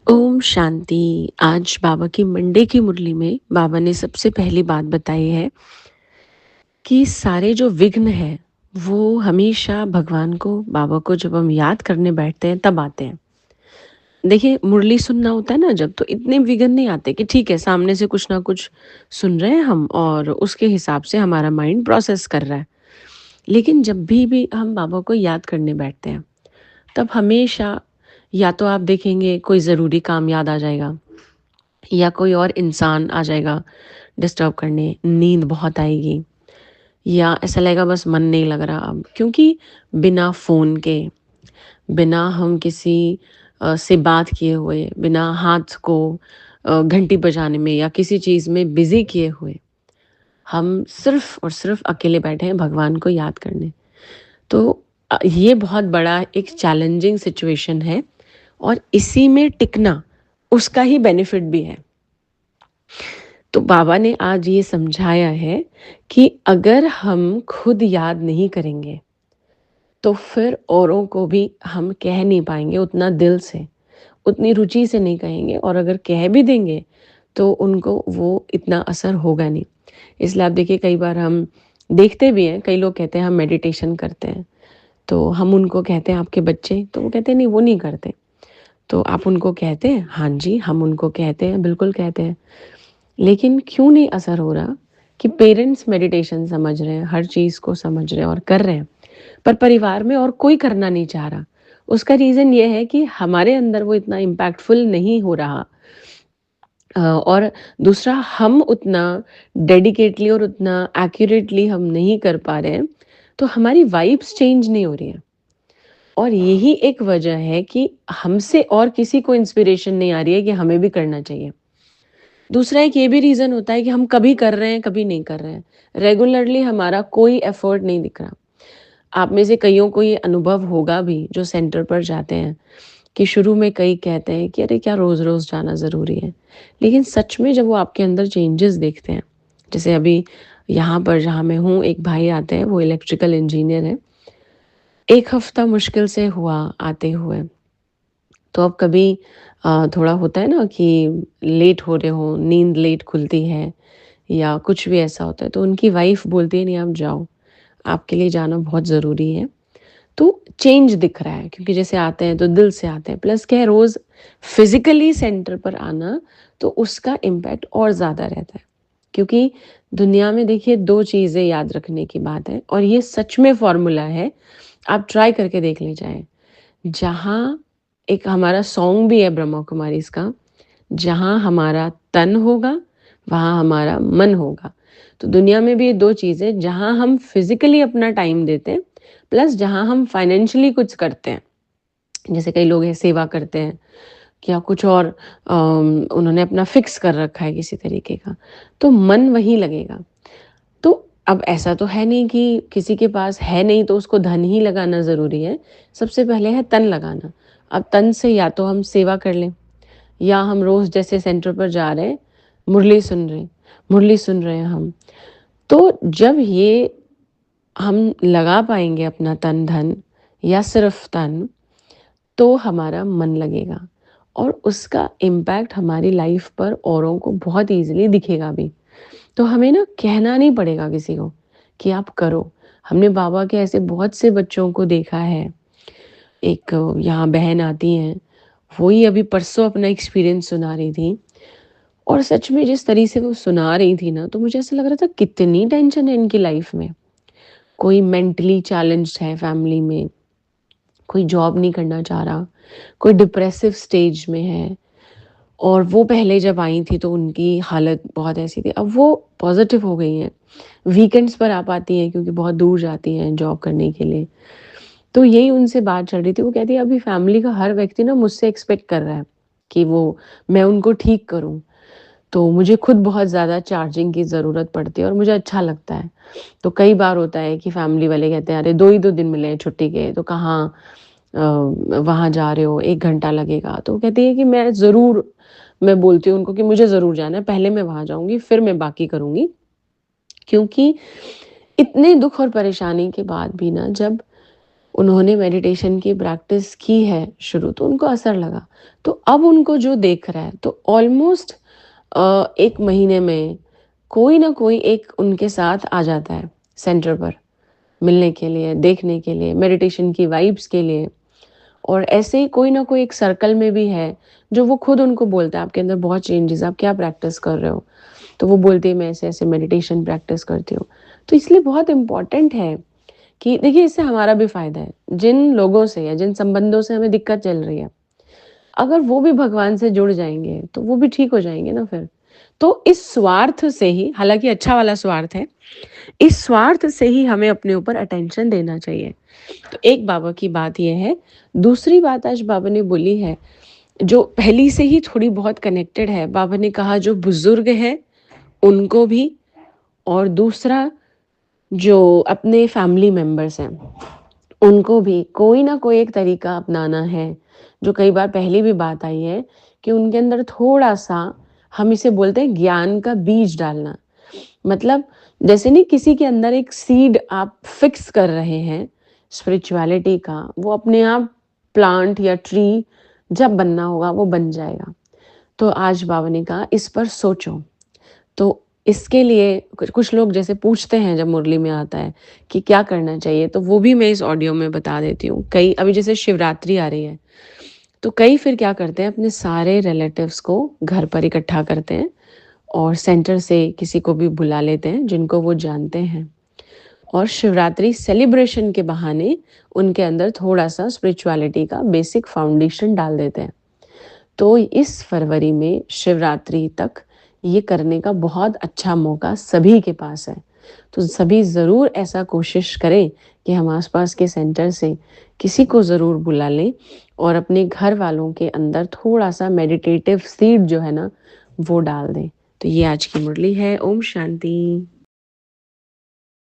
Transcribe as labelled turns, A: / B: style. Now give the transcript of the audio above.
A: ओम शांति। आज बाबा की मंडे की मुरली में बाबा ने सबसे पहली बात बताई है कि सारे जो विघ्न है वो हमेशा भगवान को, बाबा को जब हम याद करने बैठते हैं तब आते हैं। देखिए, मुरली सुनना होता है ना जब, तो इतने विघ्न नहीं आते कि ठीक है सामने से कुछ ना कुछ सुन रहे हैं हम और उसके हिसाब से हमारा माइंड प्रोसेस कर रहा है। लेकिन जब भी हम बाबा को याद करने बैठते हैं तब हमेशा या तो आप देखेंगे कोई ज़रूरी काम याद आ जाएगा या कोई और इंसान आ जाएगा डिस्टर्ब करने, नींद बहुत आएगी या ऐसा लगेगा बस मन नहीं लग रहा अब, क्योंकि बिना फ़ोन के, बिना हम किसी से बात किए हुए, बिना हाथ को घंटी बजाने में या किसी चीज़ में बिज़ी किए हुए, हम सिर्फ़ और सिर्फ़ अकेले बैठे हैं भगवान को याद करने। तो ये बहुत बड़ा एक चैलेंजिंग सिचुएशन है और इसी में टिकना उसका ही बेनिफिट भी है। तो बाबा ने आज ये समझाया है कि अगर हम खुद याद नहीं करेंगे, तो फिर औरों को भी हम कह नहीं पाएँगे उतना दिल से, उतनी रुचि से नहीं कहेंगे और अगर कह भी देंगे, तो उनको वो इतना असर होगा नहीं। इसलिए आप देखिए कई बार हम देखते भी हैं, कई लोग कहते हैं हम मेडिटेशन करते हैं, तो हम उनको कहते हैं आपके बच्चे? तो वो कहते हैं नहीं वो नहीं करते। तो आप उनको कहते हैं? हाँ जी, हम उनको कहते हैं, बिल्कुल कहते हैं। लेकिन क्यों नहीं असर हो रहा कि पेरेंट्स मेडिटेशन समझ रहे हैं, हर चीज़ को समझ रहे हैं और कर रहे हैं, पर परिवार में और कोई करना नहीं चाह रहा। उसका रीज़न ये है कि हमारे अंदर वो इतना इम्पैक्टफुल नहीं हो रहा। और दूसरा हम उतना डेडिकेटली और उतना एक्यूरेटली हम नहीं कर पा रहे हैं, तो हमारी वाइब्स चेंज नहीं हो रही हैं। और यही एक वजह है कि हमसे और किसी को इंस्पिरेशन नहीं आ रही है कि हमें भी करना चाहिए। दूसरा एक ये भी रीज़न होता है कि हम कभी कर रहे हैं, कभी नहीं कर रहे हैं। रेगुलरली हमारा कोई एफ़र्ट नहीं दिख रहा। आप में से कइयों को ये अनुभव होगा भी जो सेंटर पर जाते हैं, कि शुरू में कई कहते हैं कि अरे क्या रोज़-रोज़ जाना ज़रूरी है। लेकिन सच में जब वो आपके अंदर चेंजेस देखते हैं, जैसे अभी यहाँ पर जहाँ मैं हूँ एक भाई आते हैं, वो इलेक्ट्रिकल इंजीनियर हैं। 1 हफ़्ता मुश्किल से हुआ आते हुए। तो अब कभी थोड़ा होता है ना कि लेट हो रहे हो, नींद लेट खुलती है या कुछ भी ऐसा होता है, तो उनकी वाइफ़ बोलती है नहीं आप जाओ, आपके लिए जाना बहुत ज़रूरी है। तो चेंज दिख रहा है क्योंकि जैसे आते हैं तो दिल से आते हैं, प्लस क्या है रोज़ फिज़िकली सेंटर पर आना तो उसका इम्पैक्ट और ज़्यादा रहता है। क्योंकि दुनिया में देखिए 2 चीज़ें याद रखने की बात है और ये सच में फ़ॉर्मूला है, आप ट्राई करके देख ले जाएँ। जहाँ एक हमारा सॉन्ग भी है ब्रह्मा कुमारीज़ का, जहाँ हमारा तन होगा, वहाँ हमारा मन होगा। तो दुनिया में भी ये 2 चीज़ें जहाँ हम फ़िज़िकली अपना टाइम देते हैं, प्लस जहाँ हम फाइनेंशियली कुछ करते हैं। जैसे कई लोग हैं सेवा करते हैं या कुछ और उन्होंने अपना फ़िक्स कर रखा है किसी तरीके का, तो मन वहीं लगेगा। तो अब ऐसा तो है नहीं कि किसी के पास है नहीं तो उसको धन ही लगाना ज़रूरी है। सबसे पहले है तन लगाना। अब तन से या तो हम सेवा कर लें या हम रोज़ जैसे सेंटर पर जा रहे हैं, मुरली सुन रहे हैं हम। तो जब ये हम लगा पाएँगे अपना तन-धन या सिर्फ़ तन, तो हमारा मन लगेगा और उसका इम्पैक्ट हमारी लाइफ़ पर औरों को बहुत ईज़िली दिखेगा भी। तो हमें ना कहना नहीं पड़ेगा किसी को कि आप करो। हमने बाबा के ऐसे बहुत से बच्चों को देखा है। एक यहाँ बहन आती हैं, वो ही अभी परसों अपना एक्सपीरियंस सुना रही थी और सच में जिस तरीके से वो सुना रही थी ना, तो मुझे ऐसा लग रहा था कितनी टेंशन है इनकी लाइफ़ में। कोई मेंटली चैलेंज्ड है फैमिली में, कोई जॉब नहीं करना चाह रहा, कोई डिप्रेसिव स्टेज में है और वो पहले जब आई थी तो उनकी हालत बहुत ऐसी थी। अब वो पॉज़िटिव हो गई हैं। वीकेंड्स पर आ पाती हैं क्योंकि बहुत दूर जाती हैं जॉब करने के लिए। तो यही उनसे बात चल रही थी। वो कहती है अभी फैमिली का हर व्यक्ति ना मुझसे एक्सपेक्ट कर रहा है कि वो मैं उनको ठीक करूँ। तो मुझे खुद बहुत ज़्यादा चार्जिंग की ज़रूरत पड़ती है और मुझे अच्छा लगता है। तो कई बार होता है कि फैमिली वाले कहते हैं अरे 2 ही तो दिन मिले हैं छुट्टी के, तो कहाँ वहाँ जा रहे हो, 1 घंटा लगेगा। तो वो कहती है कि मैं बोलती हूँ उनको कि मुझे ज़रूर जाना है, पहले मैं वहाँ जाऊँगी, फिर मैं बाकी करूँगी। क्योंकि इतने दुःख और परेशानी के बाद भी ना जब उन्होंने मेडिटेशन की प्रैक्टिस की है शुरू, तो उनको असर लगा। तो अब उनको जो देख रहा है, तो ऑलमोस्ट 1 महीने में कोई ना कोई एक उनके साथ आ जाता है सेंटर पर, मिलने के लिए, देखने के लिए, मेडिटेशन की वाइब्स के लिए। और ऐसे ही कोई ना कोई एक सर्कल में भी है, जो वो खुद उनको बोलता है, आपके अंदर बहुत चेंजेस, आप क्या प्रैक्टिस कर रहे हो? तो वो बोलती है, मैं ऐसे-ऐसे मेडिटेशन प्रैक्टिस करती हूँ। तो इसलिए बहुत इम्पोर्टेंट है कि देखिए, इससे हमारा भी फ़ायदा है। जिन लोगों से या जिन संबंधों से हमें दिक्कत चल रही है, अगर वो भी भगवान से जुड़ जाएँगे, तो वो भी ठीक हो जाएँगे ना फिर। तो इस स्वार्थ से ही, हालाँकि अच्छा वाला स्वार्थ है, इस स्वार्थ से ही हमें अपने ऊपर अटेंशन देना चाहिए। तो एक बाबा की बात ये है। दूसरी बात आज बाबा ने बोली है, जो पहली से ही थोड़ी बहुत कनेक्टेड है। बाबा ने कहा जो बुज़ुर्ग हैं, उनको भी, और दूसरा जो अपने फैमिली मेंबर्स हैं, उनको भी कोई ना कोई एक तरीका अपनाना है। जो कई बार पहले भी बात आई है कि उनके अंदर थोड़ा-सा, हम इसे बोलते हैं ज्ञान का बीज डालना। मतलब जैसे नहीं, किसी के अंदर एक सीड आप फिक्स कर रहे हैं स्पिरिचुअलिटी का, वो अपने आप प्लांट या ट्री जब बनना होगा वो बन जाएगा। तो आज बाबा ने कहा इस पर सोचो। तो इसके लिए कुछ लोग जैसे पूछते हैं जब मुरली में आता है कि क्या करना चाहिए, तो वो भी मैं इस ऑडियो में बता देती हूँ। कई अभी जैसे शिवरात्रि आ रही है, तो कई फिर क्या करते हैं, अपने सारे रिलेटिव्स को घर पर इकट्ठा करते हैं और सेंटर से किसी को भी बुला लेते हैं जिनको वो जानते हैं, और शिवरात्रि सेलिब्रेशन के बहाने उनके अंदर थोड़ा-सा स्पिरिचुअलिटी का बेसिक फाउंडेशन डाल देते हैं। तो इस फरवरी में शिवरात्रि तक ये करने का बहुत अच्छा मौका सभी के पास है। तो सभी ज़रूर ऐसा कोशिश करें कि हम आस-पास के सेंटर से किसी को ज़रूर बुला लें और अपने घर वालों के अंदर थोड़ा-सा मेडिटेटिव सीड जो है ना, वो डाल दें। तो ये आज की मुरली है। ओम शांति।